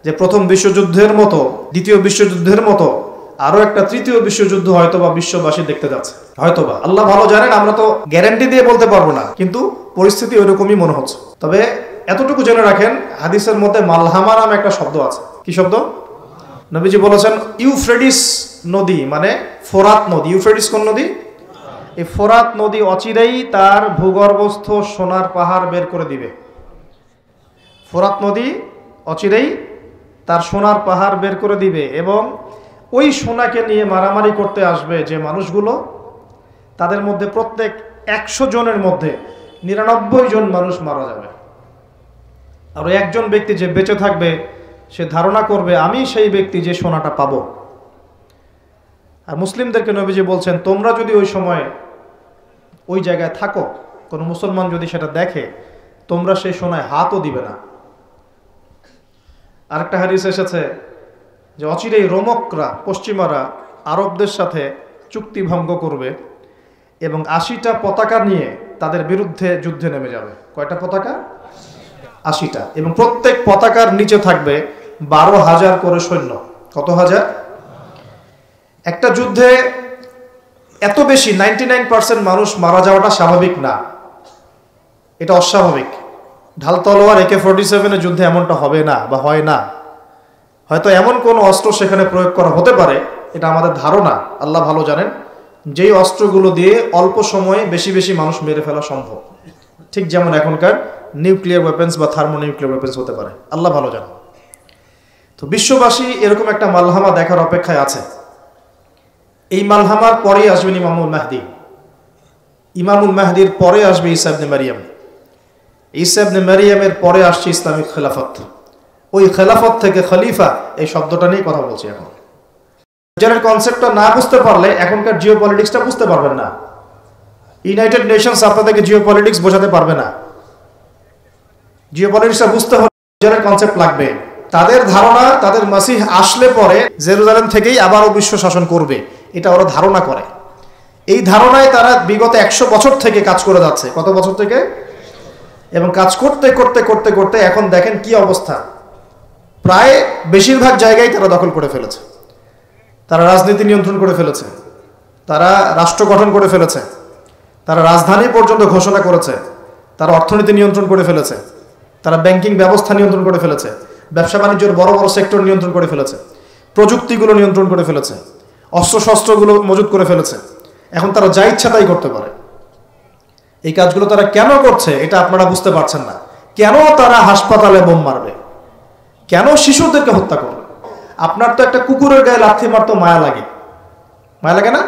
যে প্রথম বিশ্বযুদ্ধের মতো, দ্বিতীয় বিশ্বযুদ্ধের মতো আরো একটা তৃতীয় বিশ্বযুদ্ধ হয়তোবা বিশ্ববাসী দেখতে যাচ্ছে, হয়তোবা, আল্লাহ ভালো জানেন। আমরা তো গ্যারান্টি দিয়ে বলতে পারবো না, কিন্তু পরিস্থিতি ওইরকমই মনে হচ্ছে। তবে এতটুকু জেনে রাখেন, হাদিসের মধ্যে মালহামা নামে একটা শব্দ আছে। কি শব্দ? নবীজি বলেছেন ইউফ্রেটিস নদী, মানে ফোরাত নদী। ইউফ্রেটিস কোন নদী? এই ফোরাত নদী অচিরেই তার ভূগর্ভস্থ সোনার পাহাড় বের করে দিবে। ফোরাত নদী অচিরেই তার সোনার পাহাড় বের করে দিবে, এবং ওই সোনাকে নিয়ে মারামারি করতে আসবে যে মানুষগুলো, তাদের মধ্যে প্রত্যেক 100 জনের মধ্যে 99 জন মানুষ মারা যাবে। আর একজন ব্যক্তি যে বেঁচে থাকবে, সে ধারণা করবে আমি সেই ব্যক্তি যে সোনাটা পাবো। আর মুসলিমদেরকে নবীজি বলছেন, তোমরা যদি ওই সময় ওই জায়গায় থাকো, কোনো মুসলমান যদি সেটা দেখে, তোমরা সেই সোনায় হাতও দিবে না। আরেকটা হাদিস এসেছে যে অচিরেই রোমকরা, পশ্চিমারা আরবদের সাথে চুক্তি ভঙ্গ করবে এবং 80টা পতাকা নিয়ে তাদের বিরুদ্ধে যুদ্ধে নেমে যাবে। কয়টা পতাকা? 80টা। এবং প্রত্যেক পতাকার নিচে থাকবে 12,000 করে সৈন্য। কত হাজার? একটা যুদ্ধে এত বেশি 99% মানুষ মারা যাওয়াটা স্বাভাবিক না, এটা অস্বাভাবিক। ঢাল তলোয়ার AK-47 যুদ্ধে এমনটা হবে না বা হয় না। হয়তো এমন কোন অস্ত্র সেখানে প্রয়োগ করা হতে পারে, এটা আমাদের ধারণা, আল্লাহ ভালো জানেন, যেই অস্ত্রগুলো দিয়ে অল্প সময়ে বেশি বেশি মানুষ মেরে ফেলা সম্ভব। ঠিক যেমন এখনকার নিউক্লিয়ার ওয়েপেন্স বা থার্মোনিউক্লিয়ার ওয়েপেন্স হতে পারে, আল্লাহ ভালো জানেন। তো বিশ্ববাসী এরকম একটা মালহামা দেখার অপেক্ষায় আছে। এই মালহামার পরেই আসবেন ইমামুল মাহদি। ইমামুল মাহদির পরে আসবে ঈসা ইবনে মারিয়াম। ঈসা ইবনে মারিয়ামের পরে আসছে ইসলামিক খেলাফত। ওই খেলাফত থেকে খলিফা, এই শব্দটা নিয়ে কথা বলছি এখন। যারা কনসেপ্টটা না বুঝতে পারলে এখনকার জিও পলিটিক্সটা বুঝতে পারবেন না। ইউনাইটেড নেশনস আপনাদেরকে জিও পলিটিক্স বোঝাতে পারবে না। জিও পলিটিক্সটা বুঝতে হলে যারা কনসেপ্ট লাগবে। তাদের ধারণা, তাদের মাসিহ আসলে পরে জেরুজালেম থেকেই আবারও বিশ্ব শাসন করবে, এটা ওরা ধারণা করে। এই ধারণায় তারা বিগত 100 বছর থেকে কাজ করে যাচ্ছে। কত বছর থেকে? এবং কাজ করতে করতে করতে করতে এখন দেখেন কি অবস্থা। প্রায় বেশিরভাগ জায়গায় তারা দখল করে ফেলেছে। তারা রাজনীতি নিয়ন্ত্রণ করে ফেলেছে, তারা রাষ্ট্র গঠন করে ফেলেছে, তারা রাজধানী পর্যন্ত ঘোষণা করেছে, তারা অর্থনীতি নিয়ন্ত্রণ করে ফেলেছে, তারা ব্যাংকিং ব্যবস্থা নিয়ন্ত্রণ করে ফেলেছে, ব্যবসা বাণিজ্যের বড় বড় সেক্টর নিয়ন্ত্রণ করে ফেলেছে, প্রযুক্তিগুলো নিয়ন্ত্রণ করে ফেলেছে, অস্ত্রশস্ত্রগুলো মজুত করে ফেলেছে। এখন তারা যা ইচ্ছা তাই করতে পারে। এই কাজগুলো তারা কেন করছে এটা আপনারা বুঝতে পারছেন না। কেন তারা হাসপাতালে বোম মারবে? কেন শিশুদেরকে হত্যা করবে? আপনার তো একটা কুকুরের গায়ে লাথি মারতে মায়া লাগে, মায়া লাগে না?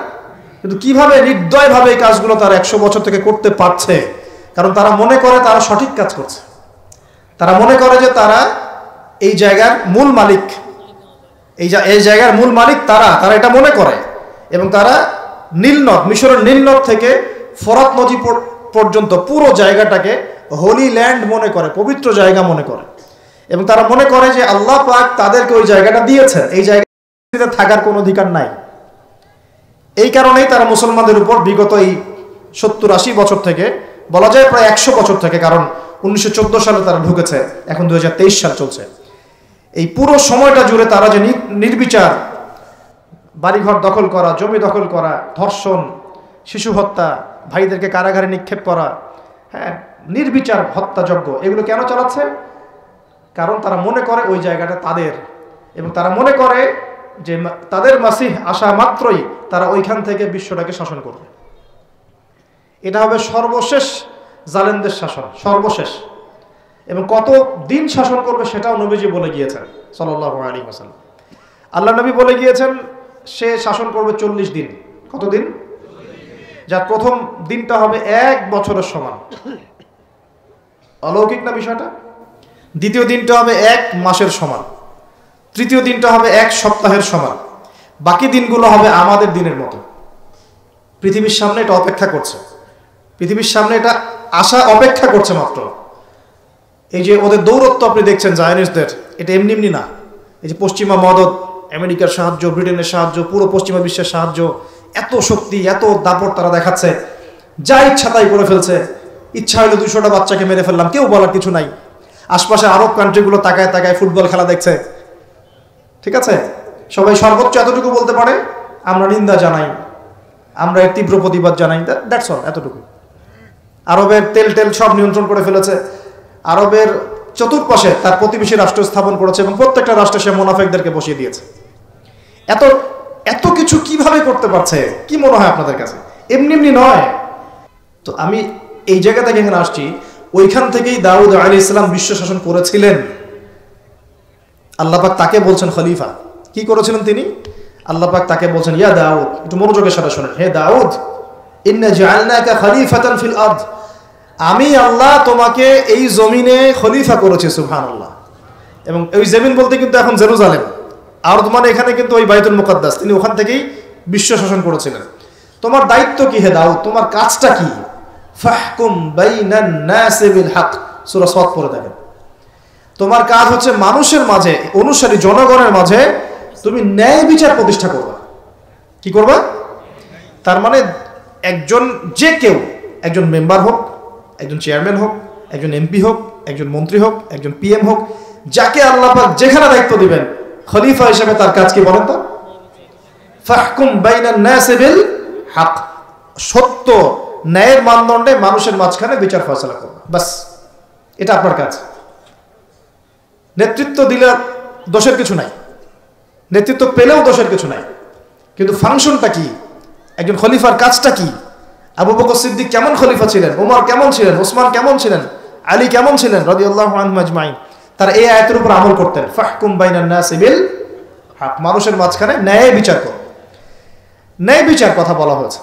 কিন্তু কিভাবে নির্দয়ভাবে এই কাজগুলো তারা 100 বছর থেকে করতে পারছে? কারণ তারা মনে করে তারা সঠিক কাজ করছে। তারা মনে করে যে তারা এই জায়গার মূল মালিক, এই জায়গার মূল মালিক তারা এটা মনে করে। এবং তারা নীলনদ, মিশরের নীলনদ থেকে ফোরাত নদী পর্যন্ত পুরো জায়গাটাকে হোলি ল্যান্ড মনে করে, পবিত্র জায়গা মনে করে। এবং তারা মনে করে যে আল্লাহ পাক তাদেরকে ওই জায়গাটা দিয়েছে, এই জায়গাতে থাকার কোনো অধিকার নাই। এই কারণেই তারা মুসলমানদের উপর বিগত এই 70-80 বছর থেকে, বলা যায় প্রায় 100 বছর থেকে, কারণ 1914 সালে তারা ঢুকেছে, এখন 2023 সাল চলছে, এই পুরো সময়টা জুড়ে তারা যে নির্বিচার বাড়িঘর দখল করা, জমি দখল করা, ধর্ষণ, শিশু হত্যা, ভাইদেরকে কারাগারে নিক্ষেপ করা, হ্যাঁ, নির্বিচার হত্যাযজ্ঞ, এগুলো কেন চালাচ্ছে? কারণ তারা মনে করে ওই জায়গাটা তাদের, এবং তারা মনে করে যে তাদের মাসিহ আসা মাত্রই তারা ওইখান থেকে বিশ্বটাকে শাসন করবে। এটা হবে সর্বশেষ জালেমদের শাসন, সর্বশেষ। এবং কত দিন শাসন করবে সেটাও নবীজি বলে গিয়েছেন সাল্লাল্লাহু আলাইহি ওয়াসাল্লাম। আল্লাহ নবী বলে গিয়েছেন সে শাসন করবে 40 দিন। কতদিন? যার প্রথম দিনটা হবে 1 বছরের সমান। অলৌকিক না বিষয়টা? দ্বিতীয় দিনটা হবে 1 মাসের সমান, তৃতীয় দিনটা হবে 1 সপ্তাহের সমান, বাকি দিনগুলো হবে আমাদের দিনের মতো। পৃথিবীর সামনে এটা অপেক্ষা করছে, পৃথিবীর সামনে এটা আসা অপেক্ষা করছে মাত্র। এই যে ওদের দৌরত্ব আপনি দেখছেন জায়নিস্টদের, এটা এমনি এমনি না। এই যে পশ্চিমা মদত, আমেরিকার সাহায্য, ব্রিটেনের সাহায্য, পুরো পশ্চিমা বিশ্বের সাহায্য, এত শক্তি, এত দাপট তারা দেখাচ্ছে, যা ইচ্ছা তাই করে ফেলছে। ইচ্ছা হলো 200টা বাচ্চাকে মেরে ফেললাম, কেউ বলার কিছু নাই। আশপাশে আরব কান্ট্রিগুলো তাকায় তাকায় ফুটবল খেলা দেখছে, ঠিক আছে? সবাই সর্বোচ্চ এতটুকু বলতে পারে, আমরা নিন্দা জানাই, আমরা এর তীব্র প্রতিবাদ জানাই, দ্যাটস অল, এতটুকু। আরবের তেল সব নিয়ন্ত্রণ করে ফেলেছে, আরবের চতুর্পাশে তার প্রতিবেশী রাষ্ট্র স্থাপন করেছে এবং প্রত্যেকটা রাষ্ট্রে সে মুনাফিকদেরকে বসিয়ে দিয়েছে। এত এত কিছু কিভাবে করতে পারছে? কি মনে হয় আপনাদের কাছে? এমনি এমনি নয় তো। আমি এই জায়গা থেকে এখানে আসছি, ওইখান থেকেই দাউদ আলাইহিস সালাম বিশ্ব শাসন করেছিলেন। আল্লাহ পাক তাকে বলছেন খলিফা। কি করেছিলেন তিনি? আল্লাহ পাক তাকে বলছেন, ইয়া দাউদ, একটু মনোযোগের সাথে শুনেন, হে দাউদ, ইন্না জাআলনাকা খলিফাতান ফিল আরদ, আমি আল্লাহ তোমাকে এই জমিনে খলিফা করেছি। সুবহানাল্লাহ। এবং ওই জমিন বলতে কিন্তু এখন জেরুজালেম, আরদ মানে এখানে কিন্তু ওই বাইতুল মুকাদ্দাস। তিনি ওখান থেকেই বিশ্ব শাসন করেছিলেন। তোমার দায়িত্ব কি হে দাউদ? তোমার কাজটা কি? ফাহকুম বাইনান নাসি বিল হক, সূরা সাদ পড়ে দেখেন। তোমার কাজ হচ্ছে মানুষের মাঝে, অনুসারী জনগণের মাঝে তুমি ন্যায় বিচার প্রতিষ্ঠা করবা। কি করবা? তার মানে একজন, যে কেউ, একজন মেম্বার হোক, একজন চেয়ারম্যান হোক, একজন এমপি হোক, একজন মন্ত্রী হোক, একজন পিএম হোক, যাকে আল্লাহ পাক যেখানে দায়িত্ব দিবেন, খলিফা হিসেবে তার কাজ কি বলেন তো? ফাহকুম বাইনান নাসি বিল হক, সত্য ন্যায়ের মানদণ্ডে মানুষের মাঝখানে বিচার ফয়সালা করবা, বাস, এটা আপনার কাজ। নেতৃত্ব দিলে দোষের কিছু নাই, নেতৃত্ব পেলেও দোষের কিছু নাই, কিন্তু ফাংশনটা কি? একজন খলিফার কাজটা কি? আবু বকর সিদ্দিক কেমন খলিফা ছিলেন? ওমর কেমন ছিলেন? ওসমান কেমন ছিলেন? আলী কেমন ছিলেন রাদিয়াল্লাহু আনহুম আজমাইন? তারা এই আয়াতের উপর আমল করতেন, ফাহকুম বাইনান নাসি বিল হক, মানুষের মাঝখানে ন্যায় বিচার করো। ন্যায় বিচার কথা বলা হয়েছে,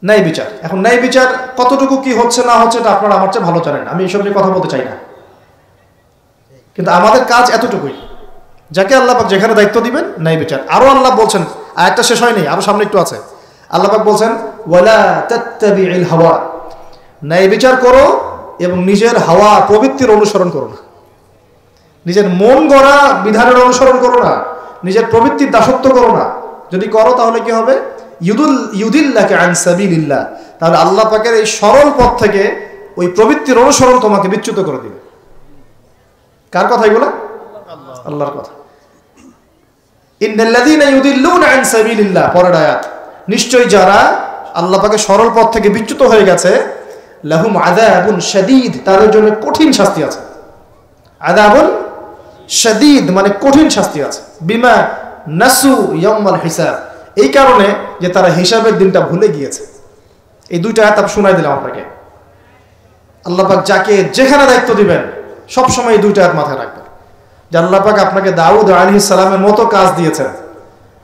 ন্যায় বিচার। এখন ন্যায় বিচার কতটুকু কি হচ্ছে না হচ্ছে এটা আপনারা আমার চেয়ে ভালো জানেন, আমি এইসব নিয়ে কথা বলতে চাই না, কিন্তু আমাদের কাজ এতটুকুই, যাকে আল্লাহ পাক যেখানে দায়িত্ব দিবেন ন্যায় বিচার। আরো আল্লাহ বলছেন, আয়াতটা শেষ হয়নি, আরো সামনে একটু আছে। আল্লাহ পাক বলছেন, ওয়ালা তাত্তাবিউল হাওয়া, ন্যায় বিচার করো এবং নিজের হাওয়া প্রবৃত্তির অনুসরণ করো না, নিজের মন গড়া বিধানের অনুসরণ করো না, নিজের প্রবৃত্তির দাসত্ব করো না। যদি করো তাহলে কি হবে? ইউদিল্লাকা আন সাবিলিল্লাহ, তাহলে আল্লাহ পাকের এই সরল পথ থেকে ওই প্রবৃত্তির অনুসরণ তোমাকে বিচ্যুত করে দিবে। কার কথা এগুলো? আল্লাহর কথা। ইন্নাল্লাযীনা ইউদিল্লুনা আন সাবিলিল্লাহ, পরের আয়াত, নিশ্চয়ই যারা আল্লাহ পাকের সরল পথ থেকে বিচ্যুত হয়ে গেছে, লাহুম আযাবুন শাদীদ, তাদের জন্য কঠিন শাস্তি আছে। আযাবুন শাদীদ মানে কঠিন শাস্তি আছে। বিমা নাসু ইয়াউমাল হিসাব, এই কারণে যে তারা হিসাবের দিনটা ভুলে গিয়েছে। এই দুইটা আয়াত আমি শোনাই দিলাম আপনাকে। আল্লাহ পাক যাকে যেখানে দায়িত্ব দিবেন সব সময় এই দুইটা আয়াত মাথায় রাখবেন, যে আল্লাহ পাক আপনাকে দাউদ আলাইহিস সালামের মতো কাজ দিয়েছেন,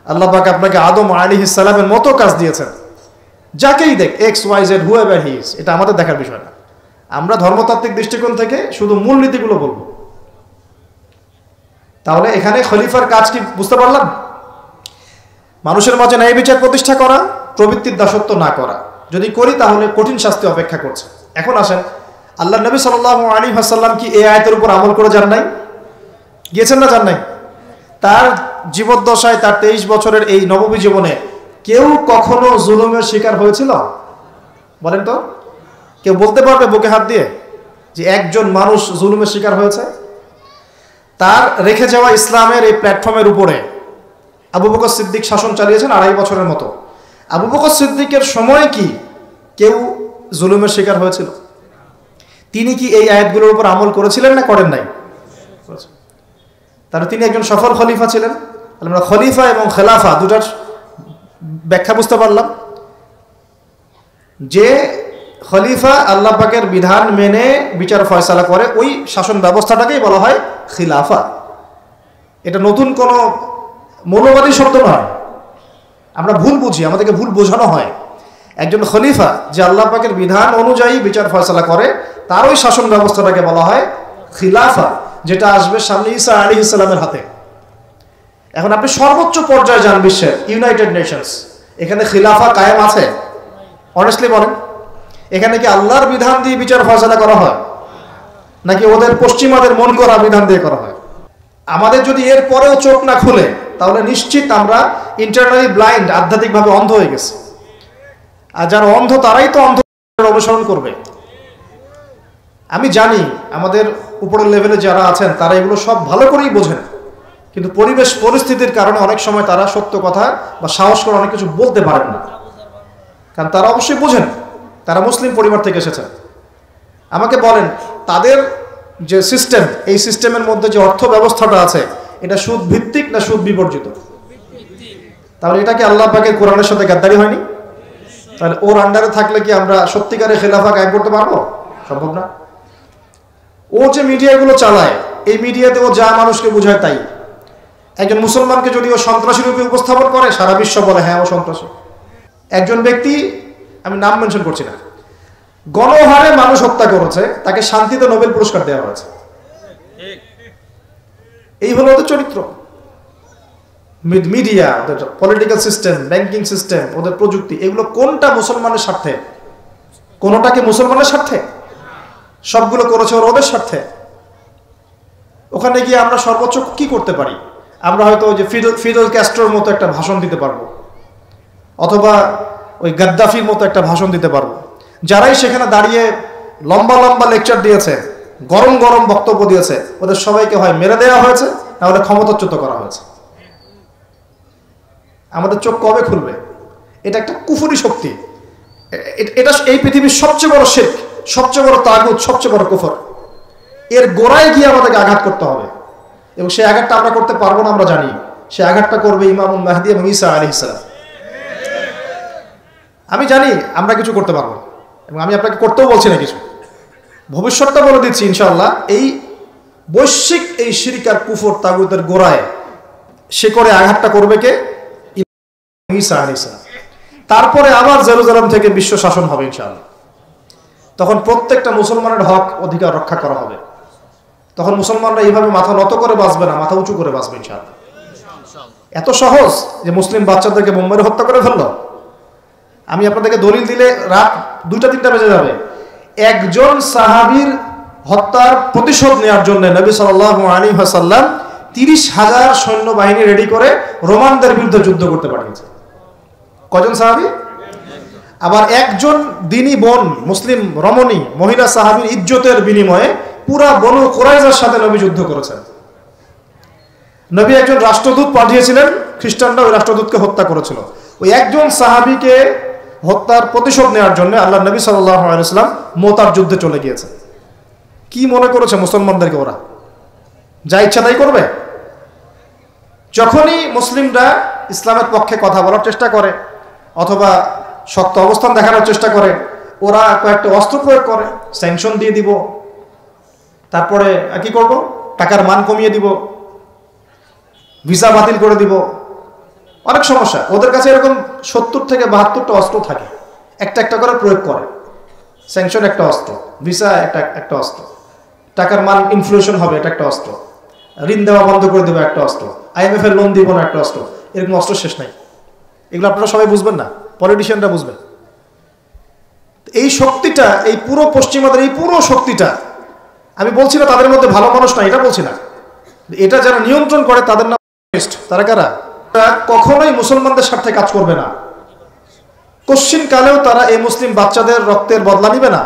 আল্লাহ পাক আপনাকে আদম আলাইহিস সালামের মতো কাজ দিয়েছেন। যাকেই দেখ, X Y Z whoever he is, এটা আমাদের দেখার বিষয় না। আমরা ধর্মতাত্ত্বিক দৃষ্টিকোণ থেকে শুধু মূলনীতিগুলো বলবো। তাহলে এখানে খলিফার কাজ কি বুঝতে পারলাম? মানুষের মাঝে ন্যায় বিচার প্রতিষ্ঠা করা, প্রবৃত্তির দাসত্ব না করা। যদি করি তাহলে কঠিন শাস্তি অপেক্ষা করছে। এখন আসেন, আল্লাহ নবী সাল্লাল্লাহু আলাইহি ওয়াসাল্লাম কি এই আয়াতের উপর আমল করে যান নাই? গিয়েছেন না যান নাই? তার জীবদ্দশায়, তার 23 বছরের এই নববী জীবনে কেউ কখনো জুলুমের শিকার হয়েছিল? বলেন তো, কেউ বলতে পারবে বুকে হাত দিয়ে যে একজন মানুষ জুলুমের শিকার হয়েছে? তার রেখে যাওয়া ইসলামের এই প্ল্যাটফর্মের উপরে আবু বকর সিদ্দিক শাসন চালিয়েছেন 2.5 বছরের মতো। আবু বকর সিদ্দিকের সময় কি কেউ জুলুমের শিকার হয়েছিল? তিনি কি এই আয়াতগুলোর উপর আমল করেছিলেন না করেন নাই? তাহলে তিনি একজন সফল খলিফা ছিলেন। আমরা খলিফা এবং খেলাফা দুটার ব্যাখ্যা বুঝতে পারলাম। যে খলিফা আল্লাহ পাকের বিধান মেনে বিচার ফয়সালা করে, ওই শাসন ব্যবস্থাটাকেই বলা হয় খিলাফা। এটা নতুন কোনো মৌলবাদী শব্দ নয়, আমরা ভুল বুঝি, আমাদেরকে ভুল বোঝানো হয়। একজন খলিফা যে আল্লাহ পাকের বিধান অনুযায়ী বিচার ফয়সালা করে, তার ওই শাসন ব্যবস্থাটাকে বলা হয় খিলাফা, যেটা আসবে সামনে ঈসা আলাইহিস সালামের হাতে। এখন আপনি সর্বোচ্চ পর্যায়ে যান বিশ্বের, ইউনাইটেড নেশনস, এখানে খিলাফা কায়েম আছে? অনেস্টলি বলেন, এখানে কি আল্লাহর বিধান দিয়ে বিচার ফয়সালা করা হয়, নাকি ওদের পশ্চিমাদের মন করা বিধান দিয়ে করা হয়? আমাদের যদি এর পরেও চোখ না খুলে, তাহলে নিশ্চিত আমরা ইন্টারনালি ব্লাইন্ড, আধ্যাত্মিকভাবে অন্ধ হয়ে গেছি। আর যারা অন্ধ তারাই তো অন্ধ অনুসরণ করবে। আমি জানি আমাদের উপরের লেভেলে যারা আছেন তারা এগুলো সব ভালো করেই বোঝেন, কিন্তু পরিবেশ পরিস্থিতির কারণে অনেক সময় তারা সত্য কথা বা সাহস করে অনেক কিছু বলতে পারেন না, কারণ তারা অবশ্যই বোঝেন তারা মুসলিম পরিবার থেকে এসেছেন। আমাকে বলেন, তাদের যে সিস্টেম, এই সিস্টেমের মধ্যে যে অর্থ ব্যবস্থাটা আছে, এটা সুদ ভিত্তিক না সুদ বিবর্জিত? তাহলে এটা কি আল্লাহ পাকের কোরআনের সাথে গাদ্দারি হয়নি? তাহলে ওর আন্ডারে থাকলে কি আমরা সত্যিকারের খেলাফা কায়েম করতে পারবো? সম্ভব না। ও যে মিডিয়াগুলো চালায়, এই মিডিয়াতে ও যা মানুষকে বোঝায় তাই। একজন মুসলমানকে যদি ও সন্ত্রাসী রূপে উপস্থাপন করে, সারা বিশ্ব বলে হ্যাঁ ও সন্ত্রাসী। একজন ব্যক্তি, আমি নাম মেনশন করছি না, গণহারে মানুষ হত্যা করেছে, তাকে শান্তিতে নোবেল পুরস্কার দেওয়া হয়েছে। এই হলো ওদের চরিত্র। মিডিয়া, ওদের পলিটিক্যাল সিস্টেম, ব্যাংকিং সিস্টেম, ওদের প্রযুক্তি, এগুলো কোনটা মুসলমানের স্বার্থে? কোনটা কি মুসলমানের স্বার্থে? সবগুলো করেছে ওদের স্বার্থে। ওখানে গিয়ে আমরা সর্বোচ্চ কি করতে পারি? আমরা হয়তো ওই যে ফিডেল ক্যাস্ট্রোর মতো একটা ভাষণ দিতে পারবো, অথবা ওই গাদ্দাফির মতো একটা ভাষণ দিতে পারবো। যারাই সেখানে দাঁড়িয়ে লম্বা লম্বা লেকচার দিয়েছে, গরম গরম বক্তব্য দিয়েছে, ওদের সবাইকে হয় মেরে দেওয়া হয়েছে, না হলে ক্ষমতাচ্যুত করা হয়েছে। আমাদের চোখ কবে খুলবে? এটা একটা কুফরি শক্তি। এটা এই পৃথিবীর সবচেয়ে বড় শিরক, সবচেয়ে বড় তাগুত, সবচেয়ে বড় কুফর। এর গোড়ায় গিয়ে আমাদেরকে আঘাত করতে হবে, এবং সেই আঘাতটা আমরা করতে পারবো না, আমরা জানি। সেই আঘাতটা করবে ইমামুল মাহদী এবং ঈসা আলাইহিস সালাম। আমি জানি আমরা কিছু করতে পারবো, এবং আমি আপনাকে করতেও বলছি না কিছু, ভবিষ্যৎটা বলে দিচ্ছি ইনশাআল্লাহ। এই বৈশ্বিক এই শিরক আর কুফর তাগুতের গোড়ায় শিকড়ে আঘাতটা করবে কে? ঈসা আলাইহিস সালাম। তারপরে আবার জেরুজালেম থেকে বিশ্ব শাসন হবে ইনশাআল্লাহ। তখন প্রত্যেকটা মুসলমানের হক অধিকার রক্ষা করা হবে। তখন মুসলমানরা এইভাবে মাথা নত করে বাঁচবে না, মাথা উঁচু করে বাঁচবে ইনশাআল্লাহ। এত সহজ যে মুসলিম বাচ্চাদেরকে বোম্বাই হত্যা করে ফেললো। আমি আপনাদেরকে দলিল দিলে রাত 2টা-3টা বেজে যাবে। একজন সাহাবীর হত্যার প্রতিশোধ নেওয়ার জন্য নবী সাল্লাল্লাহু আলাইহি ওয়াসাল্লাম 30,000 সৈন্যবাহিনী রেডি করে রোমানদের বিরুদ্ধে যুদ্ধ করতে পাঠিয়েছে। কজন সাহাবী? আবার একজন দিনী বোন, মুসলিম রমণী মহিলা সাহাবীর ইজ্জতের বিনিময়ে পুরা বনু কুরাইজার সাথে নবী যুদ্ধ করেছেন। নবী একজন রাষ্ট্রদূত পাঠিয়েছিলেন, খ্রিস্টানরা ওই রাষ্ট্রদূতকে হত্যা করেছিল। ওই একজন সাহাবীকে হত্যার প্রতিশোধ নেওয়ার জন্য আল্লাহ নবী সাল্লাল্লাহু আলাইহি ওয়াসাল্লাম মুতার যুদ্ধে চলে গিয়েছে। কি মনে করেছে মুসলমানদেরকে ওরা যা ইচ্ছা তাই করবে? যখনই মুসলিমরা ইসলামের পক্ষে কথা বলার চেষ্টা করে অথবা শক্ত অবস্থান দেখানোর চেষ্টা করে, ওরা কয়েকটা অস্ত্র প্রয়োগ করে। স্যাংশন দিয়ে দিব, তারপরে কি করব, টাকার মান কমিয়ে দিব, ভিসা বাতিল করে দিব, অনেক সমস্যা। ওদের কাছে এরকম 70 থেকে 72টা অস্ত্র থাকে, একটা একটা করে প্রয়োগ করে। স্যাংশন একটা অস্ত্র, ভিসা একটা অস্ত্র, টাকার মান ইনফ্লেশন হবে এটা একটা অস্ত্র, ঋণ দেওয়া বন্ধ করে দেবো একটা অস্ত্র, IMF এর লোন দিব না একটা অস্ত্র। এরকম অস্ত্র শেষ নাই। এগুলো আপনারা সবাই বুঝবেন না, পলিটিশিয়ানরা বুঝবেন। এই শক্তিটা, এই পুরো পশ্চিমাদের এই পুরো শক্তিটা, আমি বলছি না তাদের মধ্যে ভালো মানুষ না, এটা বলছি না, এটা যারা নিয়ন্ত্রণ করে তাদের নাম তারা কারা? কখনোই মুসলমানদের স্বার্থে কাজ করবে না। কশ্চিন কালেও তারা এই মুসলিম বাচ্চাদের রক্তের বদলা নিবে না।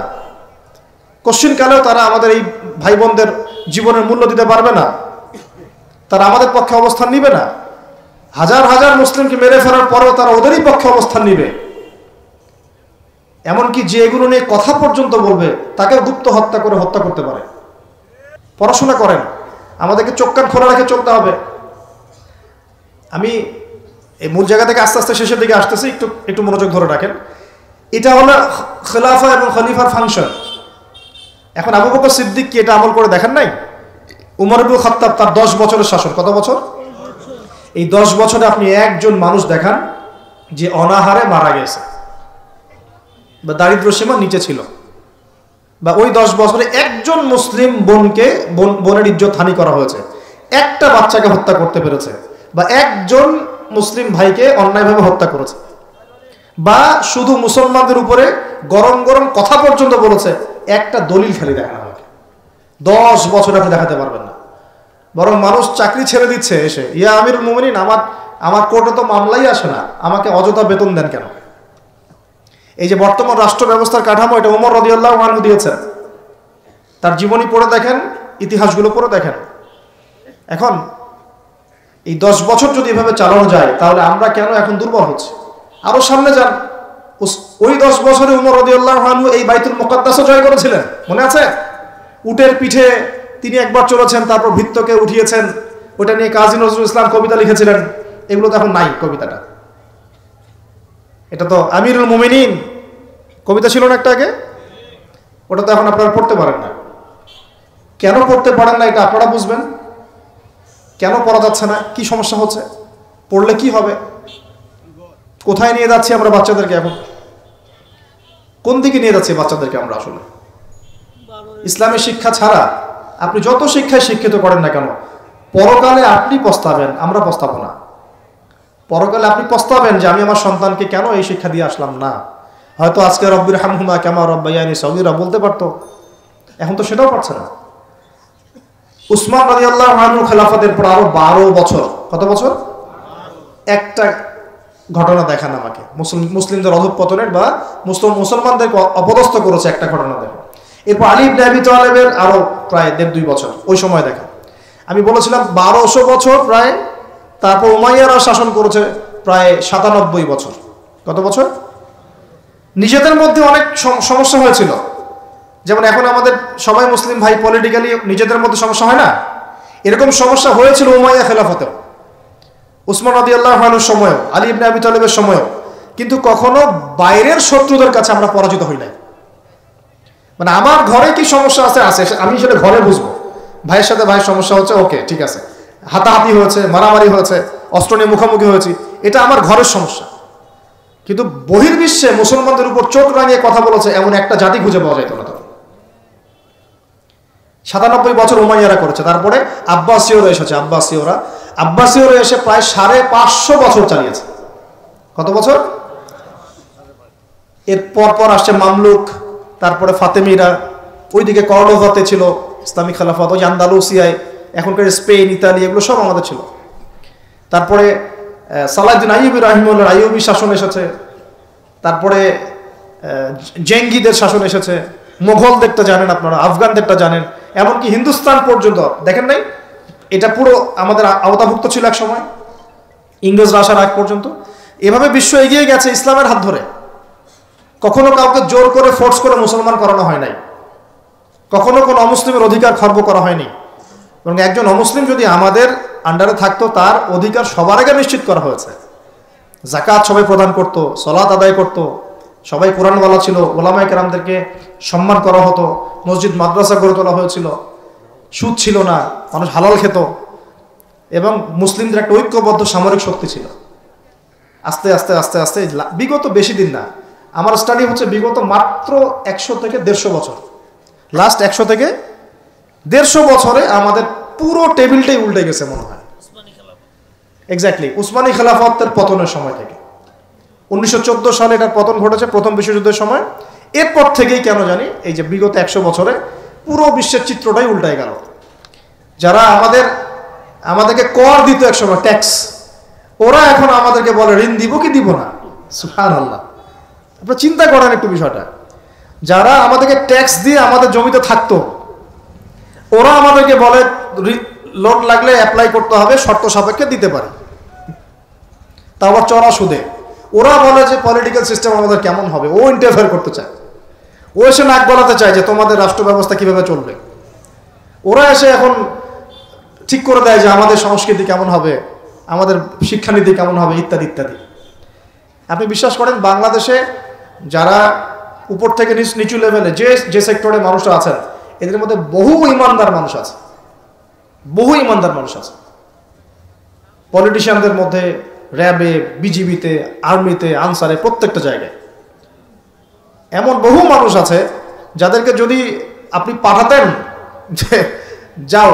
কশ্চিন কালেও তারা আমাদের এই ভাই বোনদের জীবনের মূল্য দিতে পারবে না। তারা আমাদের পক্ষে অবস্থান নিবে না। হাজার হাজার মুসলিমকে মেরে ফেলার পরেও তারা ওদেরই পক্ষে অবস্থান নিবে। এমনকি যে এগুলো নিয়ে কথা পর্যন্ত বলবে তাকে গুপ্ত হত্যা করে হত্যা করতে পারে। পড়াশোনা করেন, আমাদেরকে চোখ কান খোলা রেখে চলতে হবে। আমি এই মূল জায়গা থেকে আস্তে আস্তে শেষের দিকে আসতেছি, একটু মনোযোগ ধরে রাখেন। এটা হলো খেলাফা এবং খলিফার ফাংশন। এখন আবু বকর সিদ্দিক কি এটা আমল করে দেখেন নাই? উমর ইবনে খাত্তাব তার 10 বছরের শাসন, কত বছর? এই 10 বছরে আপনি একজন মানুষ দেখান যে অনাহারে মারা গেছে বা দারিদ্র সীমার নিচে ছিল, বা ওই 10 বছরে একজন মুসলিম বোনের ইজ্জত হানি করা হয়েছে, একটা বাচ্চাকে হত্যা করতে পেরেছে, বা একজন মুসলিম ভাইকে অন্যায়ভাবে হত্যা করেছে, বা শুধু মুসলমানদের উপরে গরম গরম কথা পর্যন্ত বলেছে, একটা দলিল খালি দেখানো আমাকে 10 বছর আপনি দেখাতে পারবেন না। বরং মানুষ চাকরি ছেড়ে দিচ্ছে এসে, ইয়া আমিরুল মুমিনিন, আমার কোর্টে তো মামলাই আসে না, আমাকে অযথা বেতন দেন কেন? এই যে বর্তমান রাষ্ট্র ব্যবস্থার কাঠামো, এটা ওমর রাদিয়াল্লাহু আনহু দিয়েছেন। তার জীবনী পড়ে দেখেন, ইতিহাসগুলো পড়ে দেখেন। এখন এই 10 বছর যদি এভাবে চালানো যায় তাহলে আমরা কেন এখন দুর্বল হচ্ছি? আরো সামনে যান, ওই 10 বছরে উমর রাদিয়াল্লাহু আনহু এই বাইতুল মুকাদ্দাসও জয় করেছিলেন, মনে আছে? উটের পিঠে তিনি একবার চলেছেন, তারপর ভিত্তকে উঠিয়েছেন, ওটা নিয়ে কাজী নজরুল ইসলাম কবিতা লিখেছিলেন। এগুলো তো এখন নাই, কবিতাটা। এটা তো আমিরুল মুমিনিন কবিতা ছিল না একটা আগে, ওটা তো এখন আপনারা পড়তে পারেন না। কেন পড়তে পারেন না এটা আপনারা বুঝবেন। কেন পড়া যাচ্ছে না, কি সমস্যা হচ্ছে, পড়লে কি হবে, কোথায় নিয়ে যাচ্ছি আমরা বাচ্চাদেরকে, এখন কোন দিকে নিয়ে যাচ্ছি বাচ্চাদেরকে আমরা? আসলে ইসলামী শিক্ষা ছাড়া আপনি যত শিক্ষায় শিক্ষিত করেন না কেন, পরকালে আপনি পস্তাবেন, আমরা পস্তাবো না। পরকালে আপনি পস্তাবেন যে আমি আমার সন্তানকে কেন এই শিক্ষা দিয়ে আসলাম না। হয়তো আজকে রব্বির হামহুমা কামা রাব্বায়ানি সগীরা বলতে পারতো, এখন তো সেটাও পারছে না। উসমান রাদিয়াল্লাহু আনহু খেলাফতের পর আরো 12 বছর, কত বছর? একটা ঘটনা দেখান আমাকে, মুসলিমদের অধঃপতনের বা মুসলমানদেরকে অপদস্থ করেছে একটা ঘটনা দেখো। এরপর আলী ইবনে আবি তালেবের আরো প্রায় 1.5-2 বছর, ওই সময় দেখেন। আমি বলেছিলাম 1200 বছর প্রায়। তারপর উমাইয়ারা শাসন করেছে প্রায় 97 বছর। কত বছর? নিজেদের মধ্যে অনেক সমস্যা হয়েছিল। যেমন এখন আমাদের সবাই মুসলিম ভাই, পলিটিক্যালি নিজেদের মধ্যে সমস্যা হয় না? এরকম সমস্যা হয়েছিল উমাইয়া খেলাফতেও, উসমান রাদিয়াল্লাহু আনহুর সময়ও, আলী ইবনে আবি তালেবের সময়ও। কিন্তু কখনো বাইরের শত্রুদের কাছে আমরা পরাজিত হই নাই। মানে আমার ঘরে কি সমস্যা আছে, আমি সেটা ঘরে বুঝবো। ভাইয়ের সাথে ভাইয়ের সমস্যা হচ্ছে, ওকে ঠিক আছে, হাতাহাতি হয়েছে, মারামারি হয়েছে, অস্ত্র নিয়ে মুখোমুখি হয়েছি, এটা আমার ঘরের সমস্যা। কিন্তু বহির্বিশ্বে মুসলমানদের উপর চোখ রাঙিয়ে কথা বলেছে এমন একটা জাতি খুঁজে পাওয়া যেত না। 97 বছর উমাইয়ারা করেছে। তারপরে আব্বাসীয়রা এসেছে, আব্বাসীয়রা এসে প্রায় 550 বছর চালিয়েছে। কত বছর? এর পর আসছে মামলুক, তারপরে ফাতেমিরা, ওইদিকে কর্ডোভাতে ছিল ইসলামিক খেলাফত, ওই আন্দালুসিয়ায়, এখনকার স্পেন, ইতালি, এগুলো সব আমাদের ছিল। তারপরে সালাহউদ্দিন আইয়ুবী রাহিমাহুল্লাহ আইয়ুবী শাসন এসেছে। তারপরে জেঙ্গিদের শাসন এসেছে। মোগলদেরটা জানেন আপনারা, আফগানদেরটা জানেন, এমনকি হিন্দুস্তান পর্যন্ত দেখেন নাই? এটা পুরো আমাদের আওতাভুক্ত ছিল এক সময়, ইংরেজরা আসার আগ পর্যন্ত। এভাবে বিশ্ব এগিয়ে গেছে ইসলামের হাত ধরে। কখনো কাউকে জোর করে ফোর্স করে মুসলমান করানো হয় নাই, কখনো কোনো অমুসলিমের অধিকার খর্ব করা হয়নি। এবং একজন অমুসলিম যদি আমাদের আন্ডারে থাকতো, তার অধিকার সবার আগে নিশ্চিত করা হয়েছে। যাকাত সবাই প্রদান করত, সালাত আদায় করত, সবাই কোরআনওয়ালা ছিল, ওলামায়ে কেরামদেরকে সম্মান করা হতো, মসজিদ মাদ্রাসা গড়ে তোলা হয়েছিল, সুদ ছিল না, মানুষ হালাল খেত, এবং মুসলিমদের একটা ঐক্যবদ্ধ সামরিক শক্তি ছিল। আস্তে আস্তে আস্তে আস্তে বিগত বেশি দিন না, আমার স্টাডি হচ্ছে বিগত মাত্র 100 থেকে 150 বছর, লাস্ট 100 থেকে 150 বছরে আমাদের পুরো টেবিলটাই উল্টে গেছে মনে হয়। এক্স্যাক্টলি উসমানী খেলাফতের পতনের সময় থেকে 1914 সালে এটার পতন ঘটেছে, প্রথম বিশ্বযুদ্ধের সময়। এরপর থেকেই কেন জানি এই যে বিগত 100 বছরে পুরো বিশ্বের চিত্রটাই উল্টায় গেল। যারা আমাদেরকে কর দিত একসময়, ট্যাক্স, ওরা এখন আমাদেরকে বলে ঋণ দিব কি দিব না। সুবহানাল্লাহ, আপনারা চিন্তা করেন একটু বিষয়টা। যারা আমাদেরকে ট্যাক্স দিয়ে আমাদের জমিতে থাকতো, ওরা আমাদেরকে বলে লোন লাগলে অ্যাপ্লাই করতে হবে, শর্ত সাপেক্ষে দিতে পারে, তা আবার চড়া সুদে। ওরা বলে যে পলিটিক্যাল সিস্টেম আমাদের কেমন হবে, ও ইন্টারফেয়ার করতে চায়, ও এসে নাক গলাতে চায় যে তোমাদের রাষ্ট্র ব্যবস্থা কিভাবে চলবে। ওরা এসে এখন ঠিক করে দেয় যে আমাদের সংস্কৃতি কেমন হবে, আমাদের শিক্ষানীতি কেমন হবে, ইত্যাদি ইত্যাদি। আপনি বিশ্বাস করেন বাংলাদেশে যারা উপর থেকে নিচু লেভেলে যে সেক্টরে মানুষরা আছেন, এদের মধ্যে বহু ইমানদার মানুষ আছে, বহু ইমানদার মানুষ আছে। পলিটিশিয়ানদের মধ্যে, র্যাবে, বিজিবিতে, আর্মিতে, আনসারে, প্রত্যেকটা জায়গায় এমন বহু মানুষ আছে যাদেরকে যদি আপনি পাঠাতেন যে যাও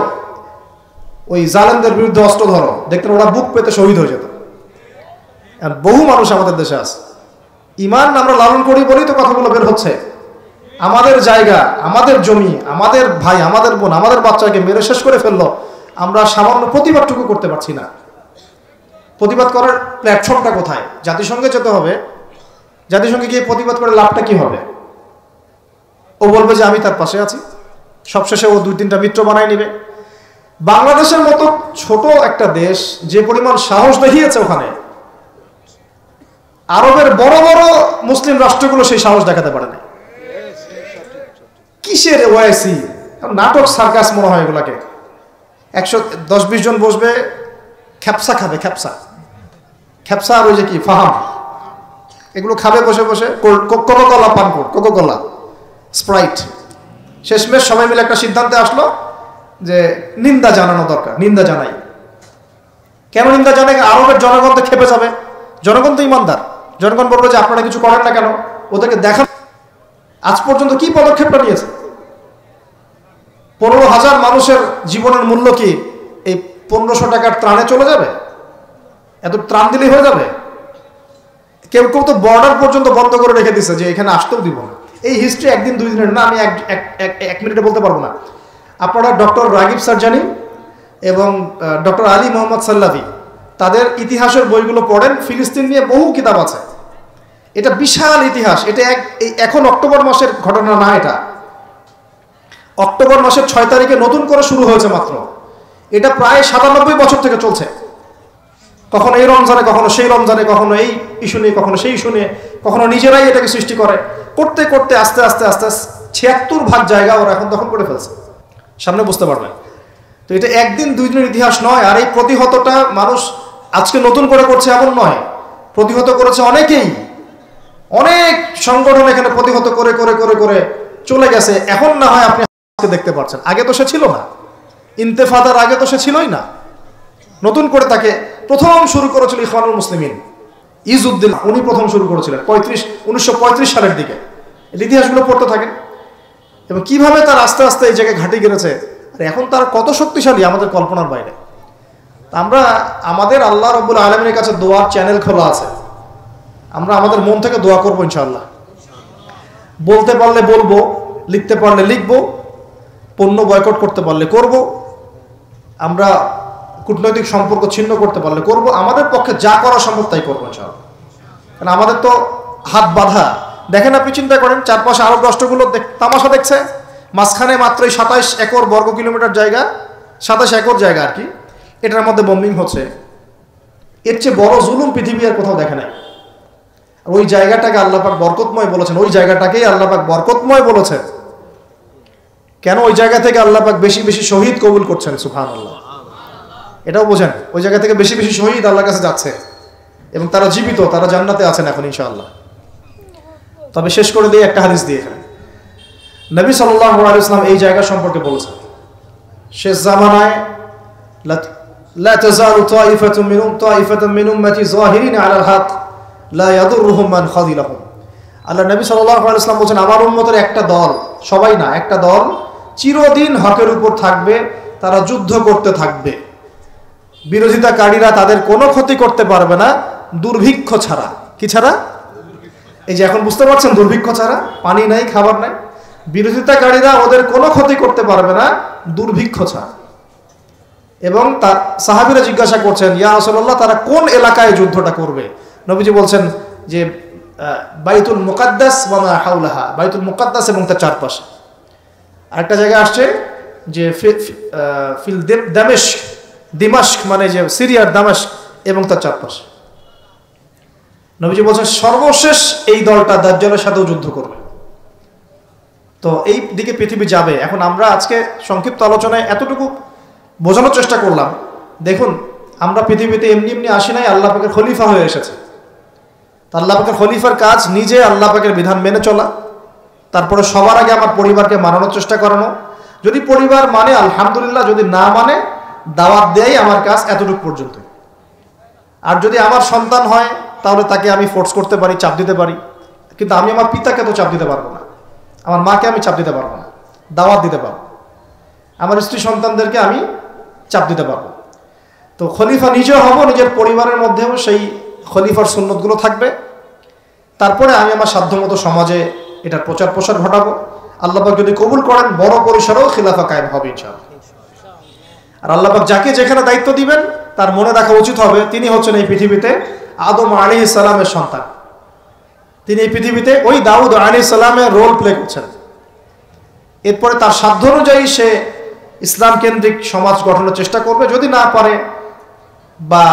ওই জালেমদের বিরুদ্ধে অস্ত্র ধরো, দেখতেন ওরা বুক পেতে শহীদ হয়ে যেত। বহু মানুষ আমাদের দেশে আছে। ইমান আমরা লালন করি বলেই তো কথাগুলো বের হচ্ছে। আমাদের জায়গা, আমাদের জমি, আমাদের ভাই, আমাদের বোন, আমাদের বাচ্চাকে মেরে শেষ করে ফেললো, আমরা সামান্য প্রতিবাদটুকু করতে পারছি না। প্রতিবাদ করার প্ল্যাটফর্মটা কোথায়? জাতিসংঘে যেতে হবে। জাতিসংঘে গিয়ে প্রতিবাদ করে লাভটা কি হবে? ও বলবে যে আমি তার পাশে আছি, সবশেষে ও 2-3টা মিত্র বানায় নিবে। বাংলাদেশের মতো ছোট একটা দেশ যে পরিমাণ সাহস দেখিয়েছে, ওখানে আরবের বড় বড় মুসলিম রাষ্ট্রগুলো সেই সাহস দেখাতে পারে না। কিসের ওয়াইসি, নাটক, সার্কাস মনে হয় এগুলাকে। 110-20 জন বসবে, খ্যাপসা খাবে, খ্যাপসা আর ওই যে কি ফাহাম, এগুলো খাবে বসে বসে। কোকোকোলা পান করো, কোকোকোলা, স্প্রাইট। শেষমেশ সবাই মিলে একটা সিদ্ধান্তে আসলো যে নিন্দা জানানো দরকার, নিন্দা জানাই। কেন নিন্দা জানাই? আরবের জনগণ তো খেপে যাবে, জনগণ তো ইমানদার, জনগণ বলবে যে আপনারা কিছু করেন না কেন, ওদেরকে দেখান। আজ পর্যন্ত কি পদক্ষেপটা নিয়েছে? 15,000 মানুষের জীবনের মূল্য কি এই 1500 টাকার ত্রাণে চলে যাবে? এত ত্রাণ দিলেই হয়ে যাবে? কেউ কেউ তো বর্ডার পর্যন্ত বন্ধ করে রেখে দিচ্ছে যে এখানে আসতেও দিব না। এই হিস্ট্রি একদিন 2 দিনের না, আমি এক মিনিটে বলতে পারবো না। আপনারা ডক্টর রাগিব সারজানি এবং ডক্টর আলী মোহাম্মদ সাল্লাভি, তাদের ইতিহাসের বইগুলো পড়েন। ফিলিস্তিন নিয়ে বহু কিতাব আছে। এটা বিশাল ইতিহাস। এটা এখন অক্টোবর মাসের ঘটনা না, এটা অক্টোবর মাসের 6 তারিখে নতুন করে শুরু হয়েছে মাত্র। এটা প্রায় 97 বছর থেকে চলছে। কখনো এই রমজানে, কখনো সেই রমজানে, কখনো এই ইস্যু নিয়ে, কখনো সেই ইস্যু নিয়ে, কখনো নিজেরাই এটাকে সৃষ্টি করে। করতে করতে আস্তে আস্তে আস্তে 76 ভাগ জায়গা ওরা এখন দখল করে ফেলছে। সামনে বুঝতে পারবেন। তো এটা একদিন 2 দিনের ইতিহাস নয়। আর এই প্রতিহতটা মানুষ আজকে নতুন করে করছে এমন নয়, প্রতিহত করেছে অনেকেই। অনেক সংগঠন এখানে প্রতিহত করে করে করে করে চলে গেছে। এখন না হয় আপনি দেখতে পাচ্ছেন, আগে তো সে ছিল না। ইন্তেফাদার আগে তো সে ছিলই না। নতুন করে তাকে প্রথম শুরু করেছিল ইখওয়ানুল মুসলিমিন, ইজউদ্দিন, উনি প্রথম শুরু করেছিলেন 1935 সালের দিকে। ইতিহাসগুলো পড়তে থাকেন এবং কিভাবে তার আস্তে আস্তে এই জায়গায় ঘাঁটি গেড়েছে। আর এখন তারা কত শক্তিশালী আমাদের কল্পনার বাইরে। আমরা আমাদের আল্লাহ রাব্বুল আলামিনের কাছে দোয়ার চ্যানেল খোলা আছে। আমরা আমাদের মন থেকে দোয়া করবো ইনশাআল্লাহ। বলতে পারলে বলবো, লিখতে পারলে লিখবো, পণ্য বয়কট করতে পারলে করব, আমরা কূটনৈতিক সম্পর্ক ছিন্ন করতে পারলে করব। আমাদের পক্ষে যা করা সম্ভব তাই করবো ইনশাআল্লাহ। কারণ আমাদের তো হাত বাঁধা। দেখেন, আপনি চিন্তা করেন, চারপাশে আরব রাষ্ট্রগুলো তামাশা দেখছে। মাঝখানে মাত্রই 27 একর বর্গ কিলোমিটার জায়গা, 27 একর জায়গা আর কি, এটার মধ্যে বোম্বিং হচ্ছে। এর চেয়ে বড় জুলুম পৃথিবী আর কোথাও দেখে নাই। ওই জায়গাটাকে আল্লাহ পাক বরকতময় বলেছেন, ওই জায়গাটাকেই আল্লাহ পাক বরকতময় বলেছেন। কেন? ওই জায়গা থেকে আল্লাহ পাক বেশি বেশি শহীদ কবুল করছেন, সুবহানাল্লাহ। এটাও বোঝেন, ওই জায়গা থেকে বেশি বেশি শহীদ আল্লাহর কাছে যাচ্ছে এবং তারা জীবিত, তারা জান্নাতে আছেন এখন ইনশাআল্লাহ। তবে শেষ করে দিয়ে একটা হাদিস দিয়ে এখানে নবী সাল্লাল্লাহু আলাইহি ওয়াসাল্লাম এই জায়গা সম্পর্কে বলেছেন, শেষ জামানায় লা তাযালু তাইফাতুম মিন উম্মতি যাহিরিনা আলাল হক লা ইয়াদুররুহুম মান খাযিলাহুম। আল্লাহ নবী সাল্লাল্লাহু আলাইহি ওয়াসাল্লাম বলেছেন, আমার উম্মতের একটা দল, সবাই না, একটা দল চিরদিন হকের উপর থাকবে, তারা যুদ্ধ করতে থাকবে। বিরোধিতাকারীরা তাদের কোনো ক্ষতি করতে পারবে না দুর্ভিক্ষ ছাড়া। কি ছাড়া? এই যে এখন বুঝতে পারছেন, দুর্ভিক্ষ ছাড়া, পানি নাই, খাবার নাই। বিরোধিতাকারীরা ওদের কোনো ক্ষতি করতে পারবে না দুর্ভিক্ষ ছাড়া। এবং তার সাহাবীরা জিজ্ঞাসা করছেন, ইয়া রাসূলুল্লাহ, তারা কোন এলাকায় যুদ্ধটা করবে? নবীজি বলছেন যে বাইতুল মুকাদ্দাস ওয়া মা হাওলাহা, বাইতুল মুকাদ্দাস এবং তার চারপাশে। আরেকটা জায়গা আসছে যে ফিল দিমাশক, মানে যে সিরিয়ার দামেস্ক এবং তার চারপাশে। নবীজি বলছেন সর্বশেষ এই দলটা দাজ্জালের সাথেও যুদ্ধ করবে। তো এই দিকে পৃথিবী যাবে। এখন আমরা আজকে সংক্ষিপ্ত আলোচনায় এতটুকু বোঝানোর চেষ্টা করলাম। দেখুন, আমরা পৃথিবীতে এমনি এমনি আসি নাই, আল্লাহ পাকের খলিফা হয়ে এসেছে। আল্লাহ পাকের খলিফার কাজ নিজে আল্লাহ পাকের বিধান মেনে চলা, তারপরে সবার আগে আমার পরিবারকে মানানোর চেষ্টা করানো। যদি পরিবার মানে আলহামদুলিল্লাহ, যদি না মানে দাওয়াত দেয়াই আমার কাজ, এতটুকু পর্যন্ত। আর যদি আমার সন্তান হয় তাহলে তাকে আমি ফোর্স করতে পারি, চাপ দিতে পারি, কিন্তু আমি আমার পিতাকে তো চাপ দিতে পারবো না, আমার মাকে আমি চাপ দিতে পারবো না, দাওয়াত দিতে পারবো। আমার স্ত্রী সন্তানদেরকে আমি চাপ দিতে পারবো। তো খলিফা নিজেও হব, নিজের পরিবারের মধ্যেও সেই খলিফার সুন্নতগুলো থাকবে। তারপরে আমি আমার সাধ্যমতো সমাজে এটার প্রচার প্রসার ঘটাবো। আল্লাহ পাক যদি কবুল করেন, বড় পরিসরেও খিলাফা কায়েম হবে ইনশাআল্লাহ। আর আল্লাহ পাক যাকে যেখানে দায়িত্ব দিবেন তার মনে রাখা উচিত হবে তিনি হচ্ছেন এই পৃথিবীতে আদম আলাইহিস সালামের সন্তান। তিনি এই পৃথিবীতে ওই দাউদ আলাইহিস সালামের রোল প্লে করছেন। এরপরে তার সাধ্য অনুযায়ী সে ইসলাম কেন্দ্রিক সমাজ গঠনের চেষ্টা করবে। যদি না পারে বা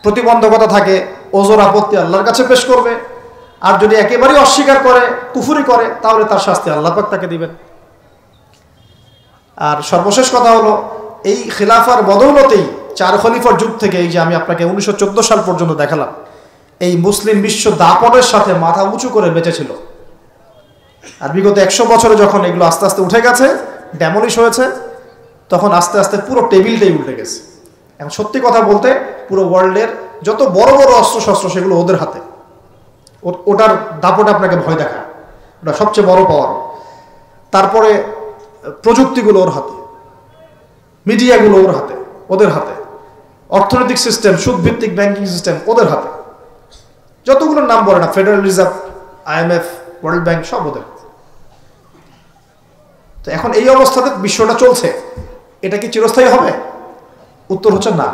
প্রতিবন্ধকতা থাকে, ওজোর আপত্তি আল্লাহর কাছে পেশ করবে। আর যদি একেবারেই অস্বীকার করে, কুফরি করে, তাহলে তার শাস্তি আল্লাহ পাক তাকে দিবেন। আর সর্বশেষ কথা হলো, এই খিলাফার বদৌলতেই 4 খলিফার যুগ থেকে, এই যে আমি আপনাকে 1914 সাল পর্যন্ত দেখালাম, এই মুসলিম বিশ্ব দাপটের সাথে মাথা উঁচু করে বেঁচেছিল। আর বিগত 100 বছরে যখন এগুলো আস্তে আস্তে উঠে গেছে, ড্যামলিশ হয়েছে, তখন আস্তে আস্তে পুরো টেবিলটাই উল্টে গেছে। এখন সত্যি কথা বলতে, পুরো ওয়ার্ল্ডের যত বড় বড় অস্ত্র শস্ত্র সেগুলো ওদের হাতে। ওটার দাপটে আপনাকে ভয় দেখায়, ওটা সবচেয়ে বড় পাওয়ার। তারপরে প্রযুক্তিগুলো ওর হাতে, মিডিয়াগুলো ওর হাতে, ওদের হাতে, অর্থনৈতিক সিস্টেম, সুদভিত্তিক ব্যাংকিং সিস্টেম ওদের হাতে। যতগুলোর নাম বলে না, federal reserve, IMF, world bank, সব ওদের। তো এখন এই অবস্থাতে বিশ্বটা চলছে, এটা কি চিরস্থায়ী হবে? উত্তর হচ্ছে না,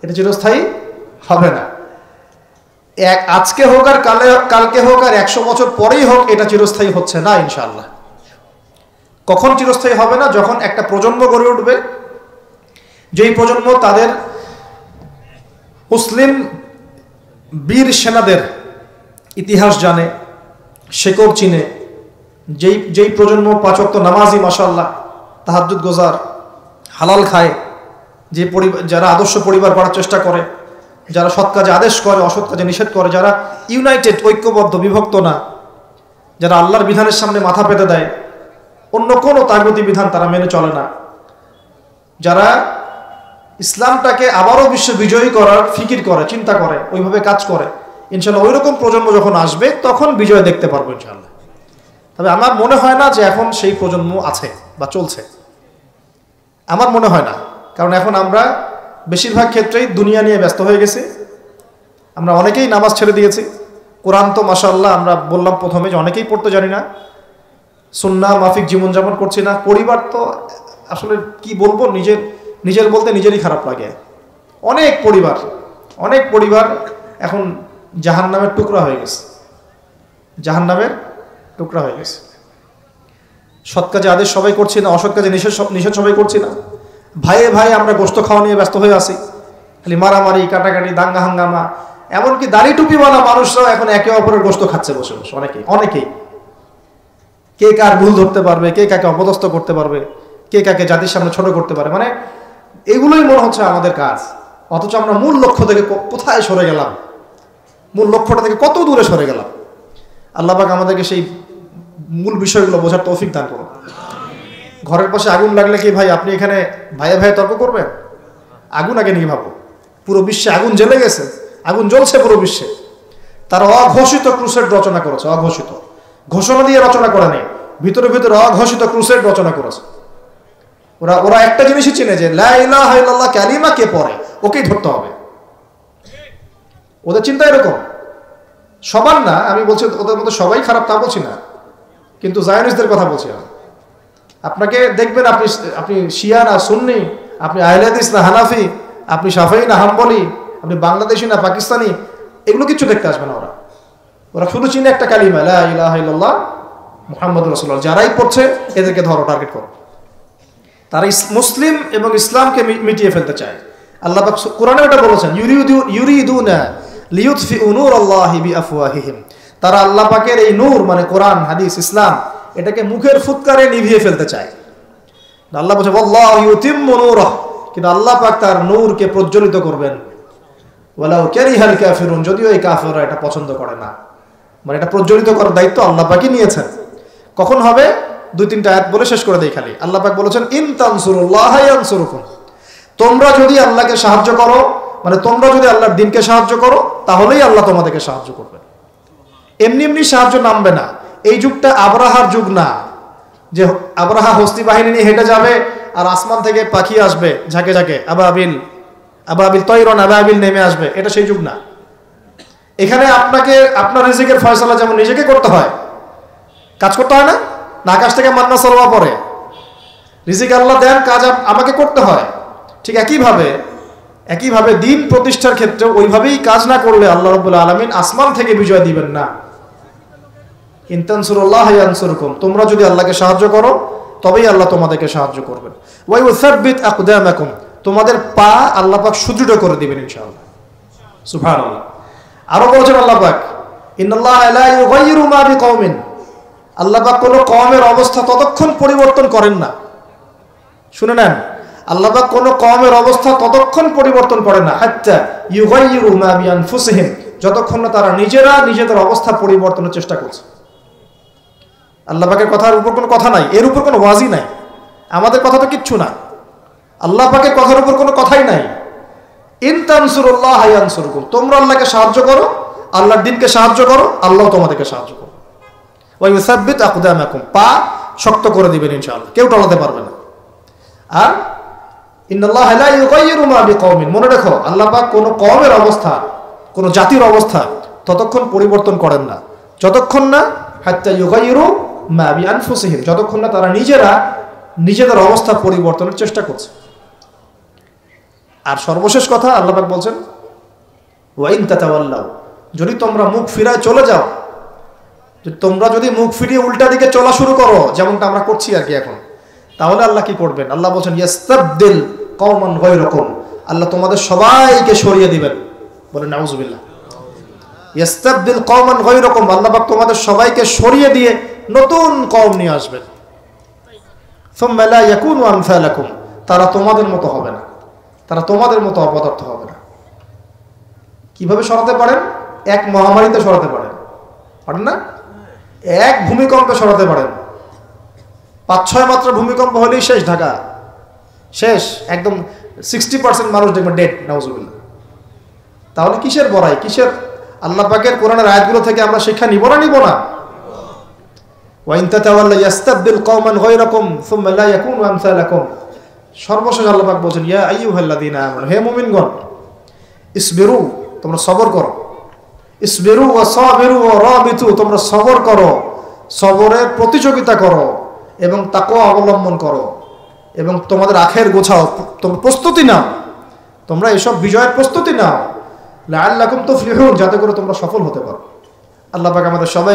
এটা চিরস্থায়ী হবে না। আজকে হোক আর কালকে হোক আর 100 বছর পরেই হোক, এটা চিরস্থায়ী হচ্ছে না ইনশাআল্লাহ। কখন চিরস্থায়ী হবে না? যখন একটা প্রজন্ম গড়ে উঠবে, যেই প্রজন্ম তাদের মুসলিম বীর সেনাদের ইতিহাস জানে, শেকড় চিনে, যেই প্রজন্ম 5 ওয়াক্ত নামাজি, মাশাআল্লাহ, তাহাজ্জুদ গোজার, হালাল খায়, যারা আদর্শ পরিবার করার চেষ্টা করে, যারা সৎ কাজে আদেশ করে, অসৎ কাজে নিষেধ করে, যারা ইউনাইটেড, ঐক্যবদ্ধ, বিভক্ত না, যারা আল্লাহর বিধানের সামনে মাথা পেতে দেয়, অন্য কোনো তাগুতি বিধান তারা মেনে চলে না, যারা ইসলামটাকে আবারও বিশ্ব বিজয়ী করার ফিকির করে, চিন্তা করে, ওইভাবে কাজ করে, ইনশাআল্লাহ ওই রকম প্রজন্ম যখন আসবে তখন বিজয় দেখতে পারবো ইনশাআল্লাহ। তবে আমার মনে হয় না যে এখন সেই প্রজন্ম আছে বা চলছে, আমার মনে হয় না। কারণ এখন আমরা বেশিরভাগ ক্ষেত্রেই দুনিয়া নিয়ে ব্যস্ত হয়ে গেছি। আমরা অনেকেই নামাজ ছেড়ে দিয়েছি। কোরআন তো মাশাআল্লাহ আমরা বললাম প্রথমে যে অনেকেই পড়তে জানি না, সুন্নাহ মাফিক জীবনযাপন করছি না। পরিবার তো আসলে কি বলবো, নিজের বলতে নিজেরই খারাপ লাগে। অনেক পরিবার এখন জাহান্নামের টুকরা হয়ে গেছে, জাহান্নামের টুকরা হয়ে গেছে। সৎ কাজে আদেশ সবাই করছি না, অসৎ কাজে নিষেধ সবাই করছি না। ভাইয়ে ভাই আমরা গোশত খাওয়া নিয়ে ব্যস্ত হয়ে আছি, খালি মারামারি, কাটাকাটি, দাঙ্গা হাঙ্গামা। এমনকি দাড়ি টুপিওয়ালা মানুষরাও এখন একে অপরের গোশত খাচ্ছে বসে বসে। অনেকেই কে কার ভুল ধরতে পারবে, কে কাকে অপদস্থ করতে পারবে, কে কাকে জাতির সামনে ছোট করতে পারে, মানে এগুলোই মনে হচ্ছে আমাদের কাজ। অথচ আমরা মূল লক্ষ্য থেকে কোথায় সরে গেলাম, মূল লক্ষ্যটা থেকে কত দূরে সরে গেলাম। আল্লাহ পাক আমাদেরকে সেই মূল বিষয়গুলো বোঝার তৌফিক দান করুন। ঘরের পাশে আগুন লাগলে কি ভাই আপনি এখানে ভাইয়ে ভাইয়ে তর্ক করবেন? আগুন আগে নিয়ে ভাবো। পুরো বিশ্বে আগুন জ্বলে গেছে, আগুন জ্বলছে পুরো বিশ্বে। তারা অঘোষিত ক্রুসেড রচনা করেছে, অঘোষিত, ঘোষণা দিয়ে রচনা করে নেই, ভিতরে ভিতরে অঘোষিত ক্রুসেড রচনা করেছে। ওরা একটা জিনিসই চিনে যে লা ইলাহা ইল্লাল্লাহ কালিমা কে পড়ে ওকেই ধরতে হবে। ওদের চিন্তা এরকম। সবার না, আমি বলছি ওদের মধ্যে সবাই খারাপ তা বলছি না, কিন্তু জায়নিস্টদের কথা বলছি আমি। আপনাকে দেখবেন আপনি শিয়া না সুন্নি, আপনি আহলে হাদিস না হানাফি, আপনি শাফেঈ না হাম্বলি, আপনি বাংলাদেশি না পাকিস্তানি, এগুলো কিচ্ছু দেখতে আসবে না। ওরা শুধু চিনে একটা কালিমা, লা ইলাহা ইল্লাল্লাহ মুহাম্মাদুর রাসূলুল্লাহ। যারাই পড়ছে এদেরকে ধরো, টার্গেট করো। তারা মুসলিম এবং ইসলামকে মিটিয়ে ফেলতে চায়। আল্লাহ পাক কোরআনে এটা বলেছেন, ইউরিদুনা লিইউতফিউ নূরাল্লাহি বিআফওয়াহিহিম। তারা আল্লাহ পাকের এই নূর মানে কোরআন, হাদিস, ইসলাম, এটাকে মুখের ফুৎকারে নিভিয়ে ফেলতে চায়। আল্লাহ বলছে ওয়াল্লাহু ইউতিম্মু নূরাহু, কিন্তু আল্লাহ পাক তার নূরকে প্রজ্বলিত করবেন। ওয়ালাউ কারিহাল কাফিরুন, যদিও এই কাফেররা এটা পছন্দ করে না। মানে এটা প্রজ্বলিত করার দায়িত্ব আল্লাহ পাকই নিয়েছেন। কখন হবে? 2-3টা আয়াত বলে শেষ করে দেই খালি। আল্লাহ পাক বলেছেন ইন তানসুরুল্লাহা ইয়ানসুরুকুম, তোমরা যদি আল্লাহকে সাহায্য করো, মানে তোমরা যদি আল্লাহর দ্বীনকে সাহায্য করো, তাহলেই আল্লাহ তোমাদেরকে সাহায্য করবে। এমনি এমনি সাহায্য নামবে না। এই যুগটা আবরাহার যুগ না, যে আবরাহা হস্তি বাহিনী নিয়ে হেঁটে যাবে আর আসমান থেকে পাখি আসবে ঝাঁকে ঝাঁকে, আবাবিল তৈরন আবাবিল নেমে আসবে। এটা সেই যুগ না। এখানে আপনাকে আপনার রিজিকের ফয়সালা যেমন নিজেকে করতে হয়, কাজ করতে হয় না, আকাশ থেকে মান্না সালওয়া পড়ে, রিজিক আল্লাহ দেন, কাজ আমাকে করতে হয়। ঠিক একইভাবে দিন প্রতিষ্ঠার ক্ষেত্রে ওইভাবেই কাজ না করলে আল্লাহ রাব্বুল আলামিন আসমান থেকে বিজয় দিবেন না। ইন তানসুরুল্লাহ ইয়ানসুরকুম, তোমরা যদি আল্লাহকে সাহায্য করো, তবেই আল্লাহ তোমাদেরকে সাহায্য করবেন। ওয়া ইউসাব্বিত আকদামাকুম, তোমাদের পা আল্লাহ পাক সুদৃঢ় করে দিবেন ইনশাআল্লাহ। সুবহানাল্লাহ। আরো বলেছেন আল্লাহ পাক, ইন্নাল্লাহা লা ইউগাইয়িরু মা বিকওমিন, আল্লাহ পাক কোনো কওমের অবস্থা ততক্ষণ পরিবর্তন করেন না। শুনে নেন, আল্লাহ পাক কোনো কওমের অবস্থা ততক্ষণ পরিবর্তন করেন না হাত্তা ইউগাইয়িরু মা বিআনফুসিহিম, যতক্ষণ না তারা নিজেরা নিজেদের অবস্থা পরিবর্তনের চেষ্টা করছে। আল্লাহ পাকের কথার উপর কোনো কথা নাই, এর উপর কোনো ওয়াজি নাই, আমাদের কথা তো কিচ্ছু না, আল্লাহ পাকের কথার উপর কোনো কথাই নাই। ইন তানসুরুল্লাহ ইয়ানসুরকুম, তোমরা আল্লাহকে সাহায্য করো, আল্লাহর দ্বীনকে সাহায্য করো, আল্লাহ তোমাদেরকে সাহায্য করো। ওয়া ইউসাব্বিত আকদামাকুম, পা শক্ত করে দিবেন ইনশাআল্লাহ, কেউ টলাতে পারবে না। আর ইন্নাল্লাহা লা ইউগাইয়িরু মা বিকওমিন, মনে রাখো আল্লাহ পাক কোনো কওমের অবস্থা, কোনো জাতির অবস্থা ততক্ষণ পরিবর্তন করেন না যতক্ষণ না হাত্তা ইউগাইয়িরু মা বিআনফুসিহিম, যতক্ষণ না তারা নিজেরা নিজেদের অবস্থা পরিবর্তনের চেষ্টা করছে। আর সর্বশেষ কথা আল্লাহ পাক বলছেন, ওয়া ইন তাতাওয়াল্লাউ, যদি তোমরা মুখ ফিরায় চলে যাও, তোমরা যদি মুখ ফিরিয়ে উল্টা দিকে চলা শুরু করো, যেমনটা আমরা করছি আর কি এখন, তাহলে আল্লাহ কি করবেন? আল্লাহ বলছেন ইয়াস্তাবদিল কওমান গায়রাকুম, আল্লাহ তোমাদের সবাইকে সরিয়ে দিবেন। বলেন নাউজুবিল্লাহ। ইয়াস্তাবদিল কওমান গায়রাকুম, আল্লাহ পাক তোমাদের সবাইকে সরিয়ে দিয়ে নতুন কওম নিয়ে আসবেন। সুম্মা লা ইয়াকুনু আমসালাকুম, তারা তোমাদের মতো হবে না, তারা তোমাদের মতো অপদার্থ হবে না। কিভাবে সরাতে পারেন? এক মহামারীতে সরাতে পারেন, পারেন না? এক ভূমিকম্পে সরাতে পারেন, 5-6 মাত্রা ভূমিকম্প হলেই শেষ, ঢাকা শেষ, একদম 60% মানুষ দেখবেন ডেড, নাউজুবিল্লাহ। তাহলে কিসের বড়াই, কিসের? আল্লাহ পাকের কোরআনের আয়াতগুলো থেকে আমরা শিক্ষা নিব না নিব না? ওয়া ইন তাতাওয়াল্লা ইয়াস্তাবদিল কওমান গায়রাকুম সুম্মা লা ইয়াকুনু আমসালাকুম। সর্বশেষ আল্লাহ পাক বলেন, ইয়া আইয়ুহাল্লাযীনা আমানু, হে মুমিনগণ, ইসবিরু, তোমরা সবর করো, ইসবিরু ওয়া সাবিরু ওয়া রাবিতু, তোমরা সবর করো, সবরের প্রতিযোগিতা করো এবং তাকওয়া অবলম্বন করো এবং তোমাদের আখের গোছাও, তোমরা প্রস্তুতি নাও, তোমরা এসব বিজয়ের প্রস্তুতি নাও, লাআল্লাকুম তুফলিহুন, যাতে করে তোমরা সফল হতে পারো। আল্লাহ পাক আমাদের সবাই